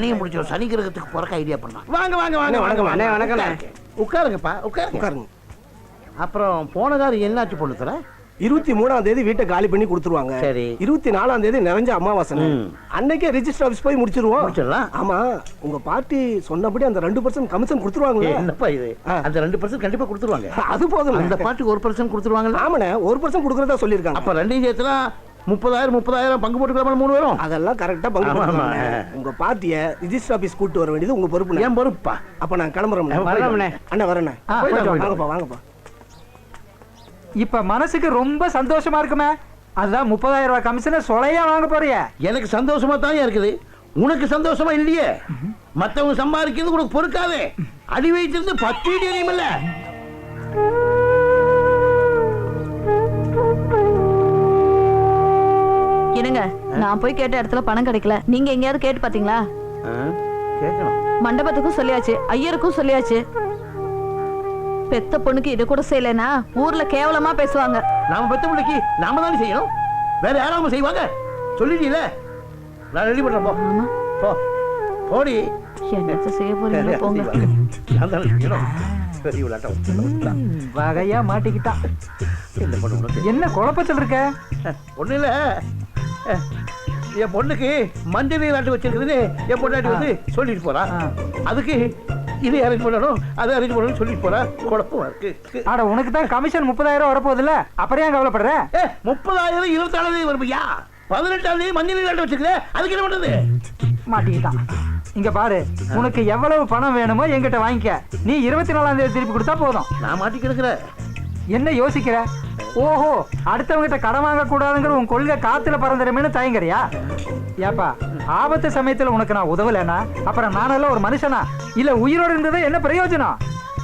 சனியை முடிச்சோம். சனி கிரகத்துக்கு போறக்க ஐடியா பண்ணலாம். வாங்க வாங்க வாங்க வணக்கம் வணக்கம். உட்காருங்கப்பா உட்காருங்க. அப்புறம் போன காலம் என்னாச்சு பொண்ணுத்துல? 23ஆம் தேதி வீட்டை காலி பண்ணி கொடுத்துருவாங்க. சரி. 24ஆம் தேதி நிறைஞ்ச அமாவாசை. அன்னைக்கே ரெஜிஸ்டர் ஆபீஸ் போய் முடிச்சிடலாம். ஆமா, உங்க பார்ட்டி சொன்னபடி அந்த 2% கமிஷன் கொடுத்துருவாங்க. என்னப்பா இது? அந்த 2% கண்டிப்பா கொடுத்துருவாங்க. அது போதும். அந்த பார்ட்டிக்கு 1% கொடுத்துருவாங்க. ஆமாண்ணே, 1% கொடுக்கறதா சொல்லியிருக்காங்க. அப்ப ரெண்டையும் சேர்த்துனா 30,000 பங்கு போட்டுக்கலாம். 3 பேரும் அதெல்லாம் கரெக்டா பங்கு போட்டுக்கலாம். உங்க பார்ட்டிய ரெஜிஸ்டர் ஆபீஸ் கூட்டு வர வேண்டியது உங்க பொறுப்பு. ஏன் பொறுப்பா? அப்ப நான் கிளம்புறேன். அண்ணா வரேண்ணே. வாங்கப்பா. இப்ப மனசுக்கு ரொம்ப சந்தோஷமா இருக்குமே. அதுதான் 30,000 ரூபாய் கமிஷனை சொலையா வாங்க போறிய. எனக்கு சந்தோஷமா தான் இருக்குது. உனக்கு சந்தோஷமா இல்லையே? மத்தவங்க சம்பாதிக்கிறது உனக்கு பொறுக்காதே. அடி வைத்திருந்து 10 இடி எரியுமில்ல. என்னங்க, நான் போய் கேட்ட இடத்துல பணம் கிடைக்கல. நீங்க எங்கேயாவது கேட்டு பாத்தீங்களா? கேட்கணும். மண்டபத்துக்கும் சொல்லியாச்சு, ஐயருக்கும் சொல்லியாச்சு. பெத்த பொண்ணுக்கு இது கூட செய்யலனா ஊர்ல கேவலமா பேசுவாங்க. நாம பெத்த பிள்ளைக்கு நாம தானே செய்யணும். வேற யாராவது செய்வாங்க? சொல்லிட்டீல, நான் ரெடி பண்றேன். போ போடி. என்னத்த செய்ய போறீங்க போங்க. வகையா மாட்டிக்கிட்டா. என்ன குழப்பத்தில் இருக்க? ஒண்ணு இல்ல, என் பொண்ணுக்கு மஞ்சள் நீராட்டு வச்சிருக்குதுன்னு என் பொண்டாட்டி வந்து சொல்லிட்டு போறா. அதுக்கு இது அரேஞ்ச் பண்ணணும், அது அரேஞ்ச் பண்ணணும் சொல்லிட்டு போறா. குழப்பமா இருக்கு. ஆட, உனக்கு தான் கமிஷன் 30,000 வரப்போகுதுல்ல, அப்புறம் ஏன் கவலைப்படுற? 30,000 24 தேதி வருமையா? 18ஆம் தேதி மஞ்சள் நீராட்டு வச்சிருக்க. அதுக்கு என்ன பண்றது? மாட்டிக்கிட்டான். இங்க பாரு, உனக்கு எவ்வளவு பணம் வேணுமோ என்கிட்ட வாங்கிக்க. நீ 24ஆம் தேதி திருப்பி கொடுத்தா போதும். நான் மாட்டி கிடக்குற. என்ன யோசிக்கிற? ஓஹோ, அடுத்தவங்கிட்ட கடன் வாங்க கூடாதுங்கிற உன் கொள்கை காத்துல பறந்துடுமேனு தயங்குறியா? ஏப்பா, ஆபத்து சமயத்துல உனக்கு நான் உதவலைன்னா அப்புறம் நானெல்லாம் ஒரு மனுஷனா? இல்ல உயிரோடு இருந்தது என்ன பிரயோஜனம்?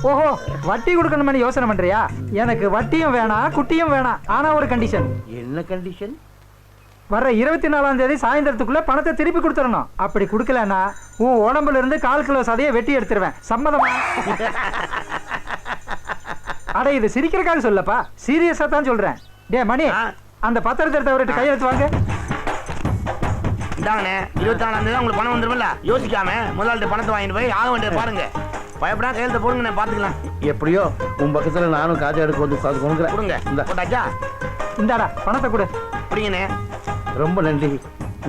ஓஹோ, வட்டி கொடுக்கணும்னு யோசனை பண்றியா? எனக்கு வட்டியும் வேணாம், குட்டியும் வேணாம். ஆனா ஒரு கண்டிஷன். என்ன கண்டிஷன்? வர்ற 24ஆம் தேதி சாயந்தரத்துக்குள்ள பணத்தை திருப்பி கொடுத்துடணும். அப்படி கொடுக்கலன்னா உன் உடம்புல இருந்து 1/4 கிலோ சதையை வெட்டி எடுத்துருவேன். சம்மதமா? அட, இது சிரிக்கிறக்காக சொல்லப்பா, சீரியஸா தான் சொல்றேன். டே மணி, அந்த பத்திரத்தை எடுத்து கையெழுத்து வாங்க. இந்தாங்கண்ணே, 24ஆம் தேதி உங்களுக்கு பணம் வந்துருமில்ல. யோசிக்காம முதலாளிட்ட பணத்தை வாங்கிட்டு போய் ஆக வேண்டியது பாருங்க. பயப்படா, கையெழுத்த போடுங்க, பாத்துக்கலாம். எப்படியோ உன் பக்கத்துல நானும் காஜா எடுக்க வந்து கொடுங்க. இந்த போட்டாச்சா? இந்தாடா பணத்தை கொடு. அப்படிங்கண்ணே, ரொம்ப நன்றி.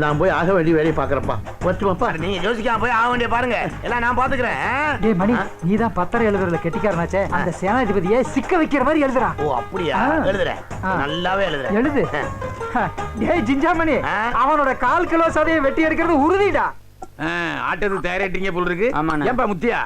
நான் போய் ஆக வேண்டிய வேலையை பாக்குறப்பா. வச்சுமாப்பா. நீங்க யோசிக்காம போய் ஆக வேண்டிய பாருங்க, எல்லாம் நான் பாத்துக்கிறேன். டே மணி, நீதான் பத்திரம் எழுதுறதுல கெட்டிக்காரனாச்சே. அந்த சேனாதிபதியை சிக்க வைக்கிற மாதிரி எழுதுறா. ஓ அப்படியா? எழுதுறேன், நல்லாவே எழுதுறேன். எழுது. டேய் ஜிஞ்சாமணி, அவனோட 1/4 கிலோ சதையை வெட்டி எடுக்கிறது உறுதிடா. ஆட்டத்துக்கு தயாரிட்டீங்க போல இருக்கு. ஏன்பா முத்தியா,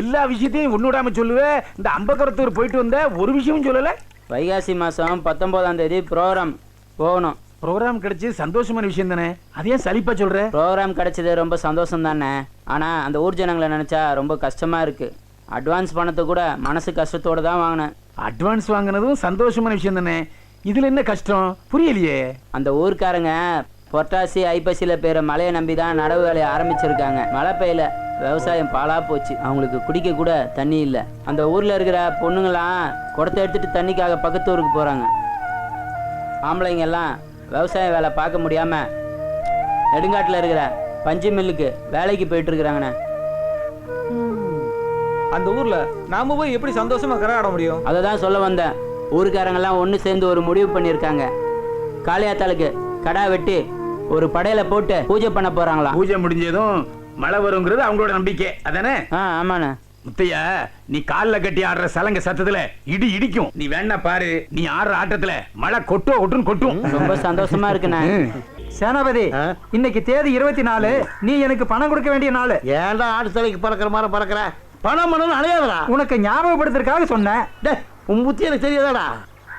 எல்லா விஷயத்தையும் ஒண்ணுடாம சொல்லுவே. இந்த அம்பக்கரத்தூர் போயிட்டு வந்த ஒரு விஷயமும் சொல்லல. வைகாசி மாசம் 19ஆம் தேதி ப்ரோக்ராம் போகணும். ப்ரோக்ராம் கிடைச்சது சந்தோஷமான விஷயம் தானே, அதே சலிப்பா சொல்ற? ப்ரோக்ராம் கிடைச்சது ரொம்ப சந்தோஷம் தானே. ஆனா அந்த ஊர் ஜனங்களை நினைச்சா ரொம்ப கஷ்டமா இருக்கு. அட்வான்ஸ் பணத்தை கூட மனசு கஷ்டத்தோட தான் வாங்கினேன். அட்வான்ஸ் வாங்கினதும் சந்தோஷமான விஷயம் தானே, இதுல என்ன கஷ்டம் புரியலையே? அந்த ஊர்க்காரங்க புரட்டாசி ஐப்பசியில பேர மழையை நம்பி தான் நடவு வேலையை ஆரம்பிச்சிருக்காங்க. மழை பெய்யல, விவசாயம் பாலா போச்சு. அவங்களுக்கு குடிக்க கூட தண்ணி இல்லை. அந்த ஊர்ல இருக்கிற பொண்ணுங்களாம் குடத்தை எடுத்துட்டு தண்ணிக்காக பக்கத்து ஊருக்கு போறாங்க. ஆம்பளைங்க எல்லாம் விவசாய வேலை பார்க்க முடியாம நெடுங்காட்டில் இருக்கிற பஞ்சு மில்லுக்கு வேலைக்கு போயிட்டு இருக்கிறாங்கண்ணே. அந்த ஊர்ல நாம போய் எப்படி சந்தோஷமா கரகாட முடியும்? அதை தான் சொல்ல வந்தேன். ஊருக்காரங்கெல்லாம் ஒன்று சேர்ந்து ஒரு முடிவு பண்ணியிருக்காங்க. காளியாத்தாளுக்கு கடா வெட்டி ஒரு படையில போட்டு பூஜை பண்ண போறாங்களாம். பூஜை முடிஞ்சதும் மழை வருங்கிறது அவங்களோட நம்பிக்கை அதானே? ஆமாண்ணே. முத்தையா, நீ கால்ல கட்டி ஆடுற சலங்க சத்தத்துல இடி இடிக்கும். நீ வேணா பாரு, நீ ஆடுற ஆட்டத்துல மழை கொட்டுன்னு கொட்டும். ரொம்ப சந்தோஷமா இருக்குண்ணே. சேனாபதி, இன்னைக்கு தேதி 24. நீ எனக்கு பணம் கொடுக்க வேண்டிய நாள். ஏன்டா ஆடு தலைக்கு பறக்கிற மாதிரி பறக்கிற? பணம் பண்ணணும் அலையாதடா. உனக்கு ஞாபகப்படுத்துறதுக்காக சொன்னேன். உன் புத்தி எனக்கு தெரியாதாடா?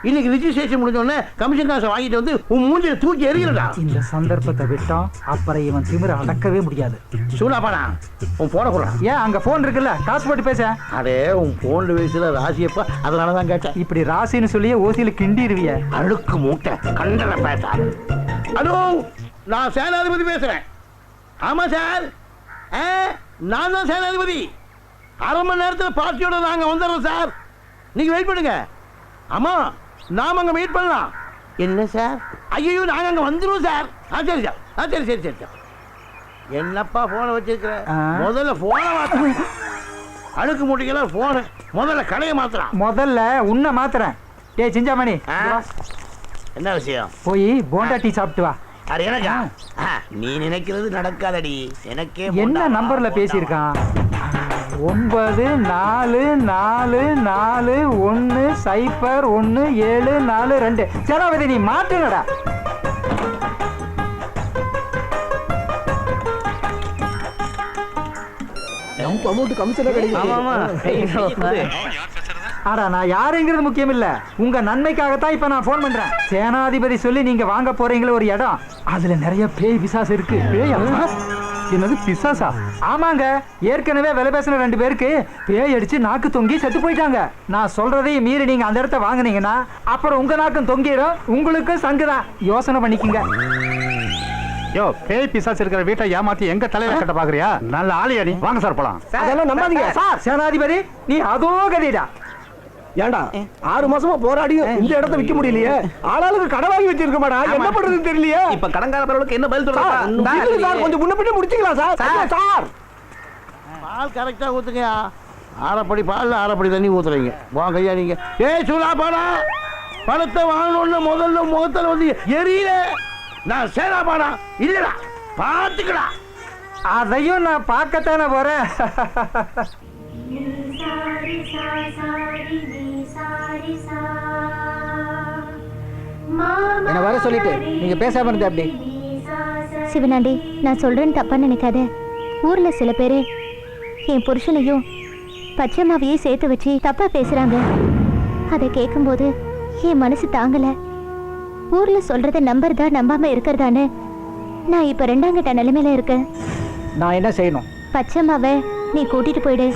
இன்னைக்கு ரிஜிஸ்ட்ரேஷன் முடிஞ்ச உடனே கமிஷன் காசை வாங்கிட்டு வந்து உன் மூஞ்சில தூக்கி எறியலடா. இந்த சந்தர்ப்பத்தை விட்டோம், அப்புறம் இவன் திமிர அடக்கவே முடியாது. சூனாப்பாடா, உன் போன போடுறான். ஏன் அங்க போன் இருக்குல்ல, காசு போட்டு பேச. அதே உன் போன்ல வயசுல ராசியப்பா, அதனாலதான் கேட்டேன். இப்படி ராசின்னு சொல்லியே ஓசியில கிண்டிடுவிய. அழுக்கு மூட்டை கண்டன பேசாது. ஹலோ, நான் சேனாதிபதி பேசுறேன். ஆமா சார், நான் தான் சேனாதிபதி. 1/2 மணி நேரத்தில் பார்ட்டியோட நாங்க வந்துடுறோம் சார். நீங்க வெயிட் பண்ணுங்க. ஆமா, நாம அங்க மீட் பண்ணலாம். என்ன சார்? ஐயோ, நாங்க அங்க வந்துருவோம் சார். சரி சார், சரி சரி சரி சார். என்னப்பா போனை வச்சிருக்கிற ஆ. முதல்ல போனை மாத்த அழுக்கு மூட்டைக்கெல்லாம் போனு முதல்ல கடையை மாத்துறான் முதல்ல உன்னை மாத்துறேன். டேய் சிஞ்சாமணி, ஆ? இங்க வா. என்ன விஷயம்? போய் போண்டா டீ சாப்பிட்டு வா. அது எனக்கா? நீ நினைக்கிறது நடக்காதடி. எனக்கே என்ன போண்டா. நம்பர்ல பேசியிருக்கான்? 9444101742. சராவதி நீ மாட்டுங்கடா. நம்ம அமௌண்ட் கமிஷன் கிடைக்கும். ஆடா நான் யாருங்கிறது முக்கியம் இல்ல, உங்க நன்மைக்காகத்தான் இப்ப நான் போன் பண்றேன். சேனாதிபதி சொல்லி நீங்க வாங்க போறீங்களே ஒரு இடம், அதுல நிறைய பேய் பிசாசு இருக்கு. பேய்? என்னது பிசாசா? ஆமாங்க, ஏற்கனவே விலை பேசின 2 பேருக்கு பேய் அடிச்சு நாக்கு தொங்கி செத்து போயிட்டாங்க. நான் சொல்றதையும் மீறி நீங்க அந்த இடத்த வாங்குனீங்கன்னா அப்புறம் உங்க நாக்கும் தொங்கிடும், உங்களுக்கு சங்குதான். யோசனை பண்ணிக்கங்க. யோ, பேய் பிசாசு இருக்கிற வீட்டை ஏமாத்தி எங்க தலைவர் கட்ட பாக்குறியா? நல்ல ஆளியா நீ. வாங்க சார் போலாம். அதெல்லாம் நம்பாதீங்க. சார் சேனாதிபதி நீ அதோ கதைடா. ஏண்டா 6 மாசமா போராடியும் இந்த இடத்த விக்க முடியலையே. ஆளாளுக்கு கடை வாங்கி வச்சிருக்க மாடா, என்ன பண்றதுன்னு தெரியலையே. இப்ப கடன்காரர்களுக்கு என்ன பதில் சார், இல்ல சார், கொஞ்சம் முன்ன பின்ன முடிச்சுக்கலாம் சார். சார் பால் கரெக்டா ஊத்துங்கயா. ஆறப்படி பால் ஆறப்படி தண்ணி ஊத்துறீங்க. வாங்க ஐயா நீங்க. ஏய் சூலா பாடா, பணத்தை வாங்கணும்னு முதல்ல முகத்துல வந்து எரியல. நான் சேனா பாடா இல்லடா, பாத்துக்கடா. அதையும் நான் பார்க்கத்தானே போறேன். என்ன வர சொல்லிட்டு நீங்க பேசாம இருந்த அப்படி. சிவனாண்டி, நான் சொல்றேன்னு தப்பா நினைக்காத. ஊர்ல சில பேரு என் புருஷனையும் பச்சைமாவையும் சேர்த்து வச்சு தப்பா பேசுறாங்க. அதை கேட்கும்போது என் மனசு தாங்கல. ஊர்ல சொல்றத நம்புறதா நம்பாம இருக்கிறதான்னு நான் இப்ப 2ஆம் கட்ட நிலைமையில இருக்கேன். நான் என்ன செய்யணும்? பச்சைமாவை நீ கூட்டிட்டு போயிடு.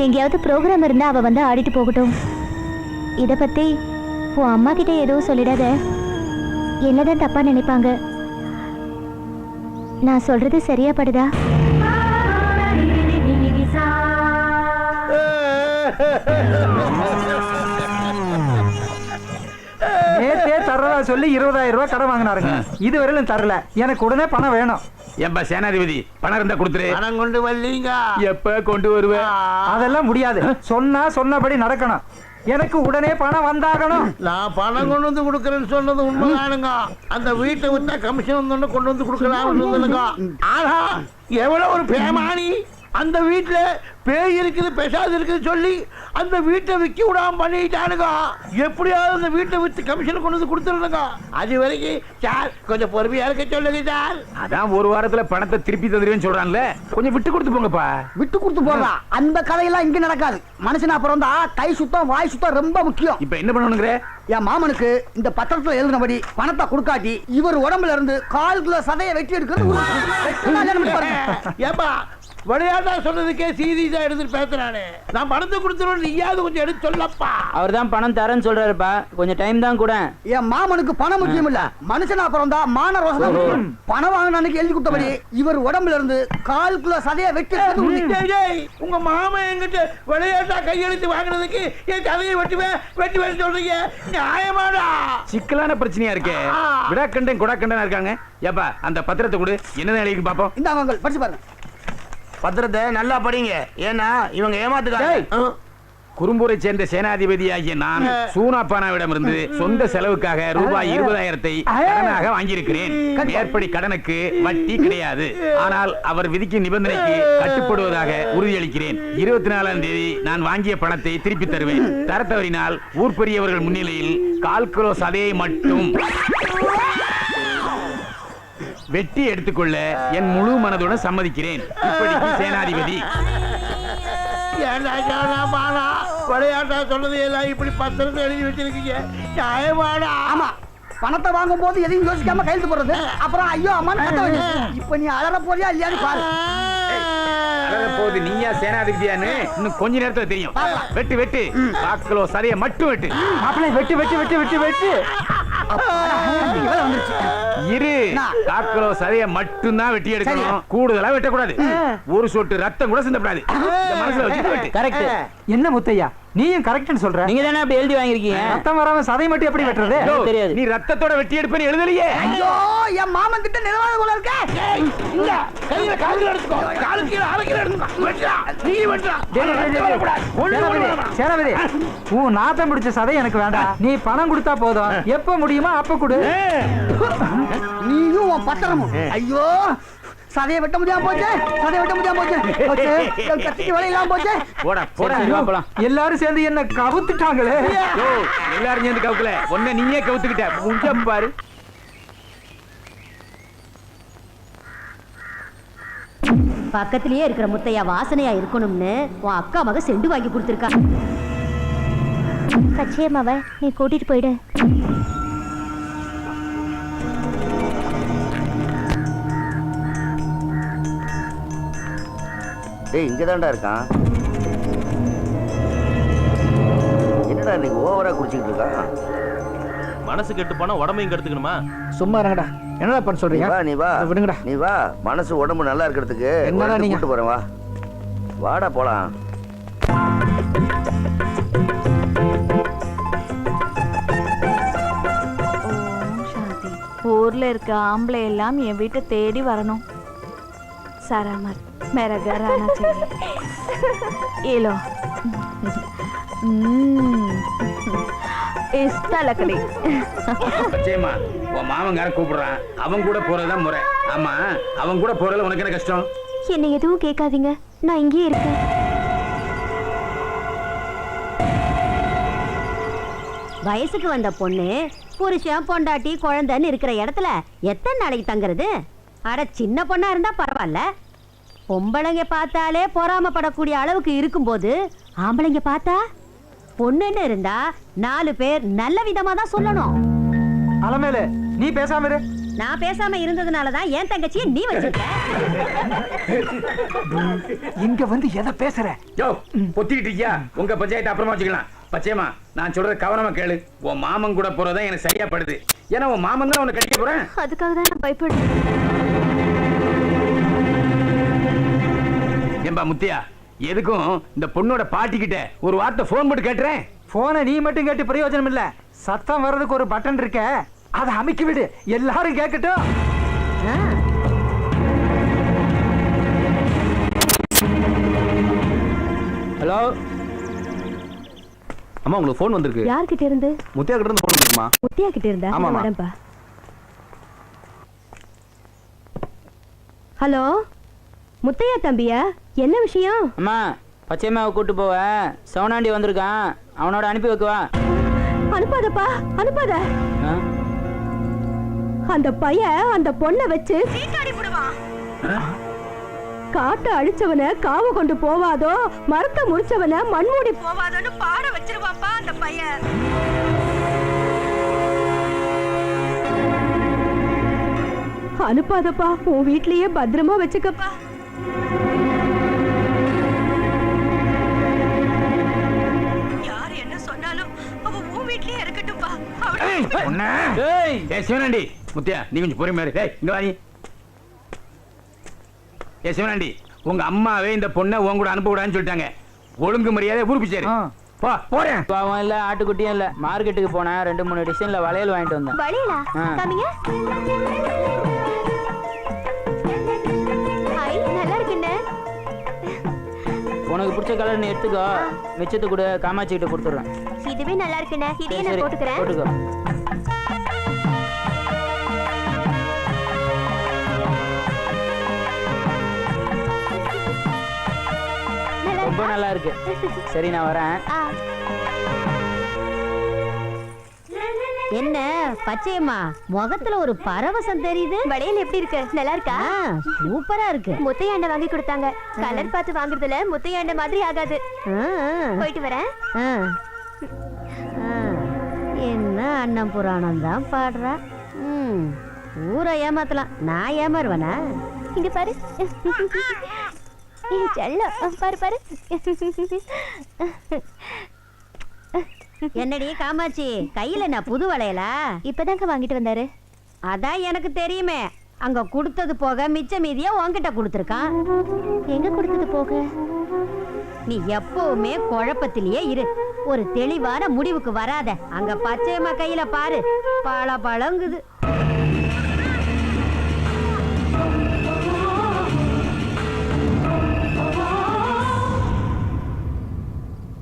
எங்கேயாவது ப்ரோக்ராம் இருந்தா அவ வந்து ஆடிட்டு போகட்டும். இத பத்தி உன் அம்மா கிட்ட எதுவும் சொல்லிடாத, என்னதான் தப்பா நினைப்பாங்க. நான் சொல்றது சரியா படுதா? நேத்தே தரதா சொல்லி 20,000 ரூபாய் கடன் வாங்கினாருங்க. இதுவரையிலும் தரல. எனக்கு உடனே பணம் வேணும். ஏன்பா சேனாதிபதி, பணம் இருந்தா கொடுத்துரு. பணம் கொண்டு வரலீங்க. எப்ப கொண்டு வருவேன்? அதெல்லாம் முடியாது. சொன்னபடி நடக்கணும். எனக்கு உடனே பணம் வந்தாகணும். நான் பணம் கொண்டு வந்து கொடுக்கறேன்னு சொன்னது உண்மைதானுங்க. அந்த வீட்டை விட்டா கமிஷன் வந்தோன்னு கொண்டு வந்து கொடுக்கலாம்னு. ஆனா எவ்வளவு ஒரு பேமானி. அந்த வீட்டுல பேய் இருக்குது பெசாது இருக்குது சொல்லி அந்த வீட்டை விற்க விடாம பண்ணிட்டானுங்க. எப்படியாவது அந்த வீட்டை வித்து கமிஷன் கொண்டு வந்து கொடுத்துருங்க. அது வரைக்கும் சார் கொஞ்சம் பொறுமையா இருக்க சொல்லுங்க சார். அதான் ஒரு வாரத்துல பணத்தை திருப்பி தந்துருவேன்னு சொல்றான்ல, கொஞ்சம் விட்டு கொடுத்து போங்கப்பா. விட்டு கொடுத்து போங்க. அந்த கதையெல்லாம் இங்க நடக்காது. மனுஷனா பிறந்தா கை சுத்தம் வாய் சுத்தம் ரொம்ப முக்கியம். இப்ப என்ன பண்ணணுங்கிற? என் மாமனுக்கு இந்த பத்திரத்துல எழுதினபடி பணத்தை கொடுக்காட்டி இவர் உடம்புல இருந்து 1/4 கிலோ சதையை வெட்டி எடுக்கிறது. ஏப்பா விளையாட்டா சொன்னதுக்கே சீரியஸா எடுத்துட்டு பேசுறானே. நான் பணத்தை கொடுத்துருவேன், நீயாவது கொஞ்சம் எடுத்து சொல்லப்பா. அவர் தான் பணம் தரேன்னு சொல்றாருப்பா, கொஞ்சம் டைம் தான் கூட. என் மாமனுக்கு பணம் முக்கியம் இல்ல, மனுஷனா பிறந்தா மான ரோசம். பணம் வாங்கின எழுதி கொடுத்தபடி இவர் உடம்புல இருந்து 1/4 கிலோ சதையை வெட்டி எடுக்கிறது. உங்க மாமா என்கிட்ட விளையாட்டா கையெழுத்து வாங்கினதுக்கு என் கதையை வெட்டுவேன் சொல்றீங்க, நியாயமாடா? சிக்கலான பிரச்சனையா இருக்கே. விடாக்கண்டன் குடாக்கண்டன் இருக்காங்க. ஏப்பா அந்த பத்திரத்தை கொடு, என்னதான் எழுதி பாப்போம். இந்த அவங்க படிச்சு பாருங்க. பத்திரத்தை நல்லா படிங்க, ஏன்னா இவங்க ஏமாத்துக்காங்க. குறும்பூரை சேர்ந்த சேனாதிபதியாகிய நான் சூனாப்பானாவிடம் இருந்து சொந்த செலவுக்காக ரூபாய் 20,000 கடனாக வாங்கியிருக்கிறேன். மேற்படி கடனுக்கு வட்டி கிடையாது. ஆனால் அவர் விதிக்கும் நிபந்தனைக்கு கட்டுப்படுவதாக உறுதியளிக்கிறேன். 24ஆம் தேதி நான் வாங்கிய பணத்தை திருப்பி தருவேன். தர தவறினால் ஊர் பெரியவர்கள் முன்னிலையில் 1/4 கிலோ சதையை மட்டும் வெட்டி எடுத்துக்கொள்ள என் முழு மனதுடன் சம்மதிக்கிறேன். இப்படிக்கு சேனாதிபதி. விளையாட்டா சொன்னது எல்லாம் இப்படி பத்திரத்தை எழுதி வச்சிருக்கீங்க, நியாயமாடா? ஆமா, பணத்தை வாங்கும் போது எதையும் யோசிக்காம கையெழுத்து போடுறது, அப்புறம் ஐயோ அம்மா இப்ப நீ அழற போறியா இல்லையான்னு பாரு. போது நீயா சேனாதிபதியான்னு இன்னும் கொஞ்ச நேரத்துல தெரியும். வெட்டு வெட்டு 1/4 கிலோ சதையை மட்டும் வெட்டு. மாப்பிள்ளை வெட்டு வெட்டு வெட்டு வெட்டு வெட்டு. இரு, 1/4 கிலோ சதையை மட்டும் தான் வெட்டி எடுக்கணும். கூடுதலா வெட்டக்கூடாது. ஒரு சொட்டு ரத்தம் கூட சிந்தப்படாது. மனசுல வச்சுட்டு வெட்டு. கரெக்ட். என்ன முத்தையா, நீயும் கரெக்ட்னு சொல்ற. நீங்க தானே அப்படி எழுதி வாங்கிருக்கீங்க. ரத்தம் வராம சதை மட்டும் எப்படி வெட்டுறது? தெரியாது. நீ ரத்தத்தோட வெட்டி எடுப்பேன்னு எழுதலையே. ஐயோ என் மாமன் கிட்ட நிலவாத போல இருக்க. இந்த கையில கால்ல எடுத்துக்கோ, காலுக்கு கீழ அரைக்கிற எடுத்துக்கோ. வெட்டா நீ வெட்டா. சேனாபதி, உன் நாத்தம் பிடிச்ச சதை எனக்கு வேண்டாம். நீ பணம் கொடுத்தா போதும். எப்ப முடியுமோ அப்ப கொடு. நீயும் உன் பத்திரமும். ஐயோ சதையை வெட்ட முடியாம போச்சு, சதையை வெட்ட முடியாம போச்சு. கத்திக்கு வழி இல்லாம போச்சு. போடா போடா போலாம். எல்லாரும் சேர்ந்து என்ன கவுத்துட்டாங்களே. எல்லாரும் சேர்ந்து கவுக்கல, ஒன்ன நீயே கவுத்துக்கிட்ட. முஞ்சம் பாரு. பக்கத்திலேயே இருக்கிற முத்தையா வாசனையா இருக்கணும்னு உன் அக்கா மக செண்டு வாங்கி கொடுத்துருக்கா. பச்சையம்மாவை நீ கூட்டிட்டு போயிடு. டேய் இங்கதான்டா இருக்கான். என்னடா இன்னைக்கு ஓவரா குடிச்சிட்டு இருக்கான்? மனசு கெட்டு போனா உடம்பையும் கெடுத்துக்கணுமா? சும்மா இருங்கடா. என்னடா பண்ண சொல்றீங்க? நீ வா விடுங்கடா. நீ வா, மனசு உடம்பு நல்லா இருக்கிறதுக்கு என்னடா நீங்க கூட்டு போறேன். வா வாடா போலாம். ஊர்ல இருக்க ஆம்பளை எல்லாம் என் வீட்டை தேடி வரணும். சரமர் मेरा घर आना चाहिए. ये लो इस्ता लकड़ी. பச்சையம்மா, உன் மாமங்காரன் கூப்பிடுறான். அவன் கூட போறதுதான் முறை. ஆமா, அவன் கூட போறதுல உனக்கு என்ன கஷ்டம்? என்னை எதுவும் கேட்காதீங்க, நான் இங்கேயே இருக்கேன். வயசுக்கு வந்த பொண்ணு புருஷன் பொண்டாட்டி குழந்தைன்னு இருக்கிற இடத்துல எத்தனை நாளைக்கு தங்குறது? அட சின்ன பொண்ணா இருந்தா பரவாயில்ல, பொம்பளைங்க பார்த்தாலே பொறாமப்படக்கூடிய அளவுக்கு இருக்கும்போது ஆம்பளைங்க பார்த்தா பொண்ணுன்னு இருந்தா 4 பேர் நல்ல விதமா தான் சொல்லணும். அலமேலு, நீ பேசாம இரு. நான் பேசாம இருந்ததுனாலதான் என் தங்கச்சியை நீ வச்சிருக்க. இங்க வந்து எதை பேசுற? யோ, பொத்திக்கிட்டு இருக்கியா? உங்க பஞ்சாயத்து அப்புறமா வச்சுக்கலாம். பச்சையம்மா, நான் சொல்றது கவனமா கேளு. உன் மாமன் கூட போறதா எனக்கு சரியா படுது. ஏன்னா உன் மாமன் தான் உன்னை கட்டிக்க போறேன். அதுக்காக தான் நான் பயப்படுறேன். ஏம்பா முத்தியா, எதுக்கும் இந்த பொண்ணோட பாட்டி கிட்ட ஒரு வார்த்தை போன் போட்டு கேட்டுறேன். போனை நீ மட்டும் கேட்டு பிரயோஜனம் இல்ல. சத்தம் வர்றதுக்கு ஒரு பட்டன் இருக்க, அதை அமைக்கி விடு, எல்லாரும் கேட்கட்டும். ஹலோ அம்மா, உங்களுக்கு ஃபோன் வந்திருக்கு. யார்கிட்ட இருந்து? முத்தியா கிட்ட இருந்து ஃபோன் வந்துருக்குமா? முத்தியா கிட்ட இருந்தா? ஆமாமா. வரேன்ப்பா. ஹலோ முத்தையா தம்பியா, என்ன விஷயம்? அம்மா, பச்சையம்மாவை கூட்டு போவ சவுனாண்டி வந்திருக்கான். அவனோட அனுப்பி வைக்கவா? அனுப்பாதப்பா, அனுப்பாத. அந்த பையன் அந்த பொண்ணை வச்சு சீட்டாடி போடுவான். காட்டை அழிச்சவன காவ கொண்டு போவாதோ, மரத்தை முடிச்சவன மண்மூடி போவாதோன்னு பாட வச்சிருவாப்பா அந்த பையன். அனுப்பாதப்பா, உன் வீட்லயே பத்திரமா வச்சுக்கப்பா. யார் என்ன சொன்னாலும் அவ உன் வீட்லயே இருக்கட்டும்பா. சிவனாண்டி, முத்தியா நீ கொஞ்சம் பொறுமையா இரு. இங்க வா நீ. சிவனாண்டி, உங்க அம்மாவே இந்த பொண்ணை உன் கூட அனுப்ப கூடாதுன்னு சொல்லிட்டாங்க. ஒழுங்கு மரியாதை ஊருக்கு சேரு. போறேன். பாவம் இல்ல, ஆட்டுக்குட்டியும் இல்ல. மார்க்கெட்டுக்கு போனேன், 2-3 டிசைன்ல வளையல் வாங்கிட்டு வந்தேன். வளையலா? காமிங்க. ஹாய், நல்லா இருக்குண்ணே. உனக்கு பிடிச்ச கலர் நீ எடுத்துக்கோ, மிச்சத்தை கூட காமாட்சி கிட்ட கொடுத்துறேன். இதுவே நல்லா இருக்குண்ணே, இதே நான் போட்டுக்கிறேன். போட்டுக்கோ. ரொம்ப நல்லா இருக்கு. சரி, நான் வரேன். என்ன பச்சையம்மா, முகத்துல ஒரு பரவசம் தெரியுது. வளையல் எப்படி இருக்கு? நல்லா இருக்கா? சூப்பரா இருக்கு. முத்தையாண்ட வாங்கி கொடுத்தாங்க. கலர் பார்த்து வாங்குறதுல முத்தையாண்ட மாதிரி ஆகாது. போயிட்டு வரேன். என்ன அண்ணன் புராணம் தான் பாடுறா. ஊரை ஏமாத்தலாம், நான் ஏமாறுவனா? இங்க பாரு. செல்லம், பாரு பாரு. என்னடி காமாட்சி, கையில நான் புது வளையலா? இப்பதாங்க வாங்கிட்டு வந்தாரு. அதான் எனக்கு தெரியுமே. அங்க கொடுத்தது போக மிச்ச மீதியா உன்கிட்ட கொடுத்துருக்கான். எங்க கொடுத்தது போக? நீ எப்பவுமே குழப்பத்திலேயே இரு, ஒரு தெளிவான முடிவுக்கு வராத. அங்க பச்சையம்மா கையில பாரு, பழங்குது.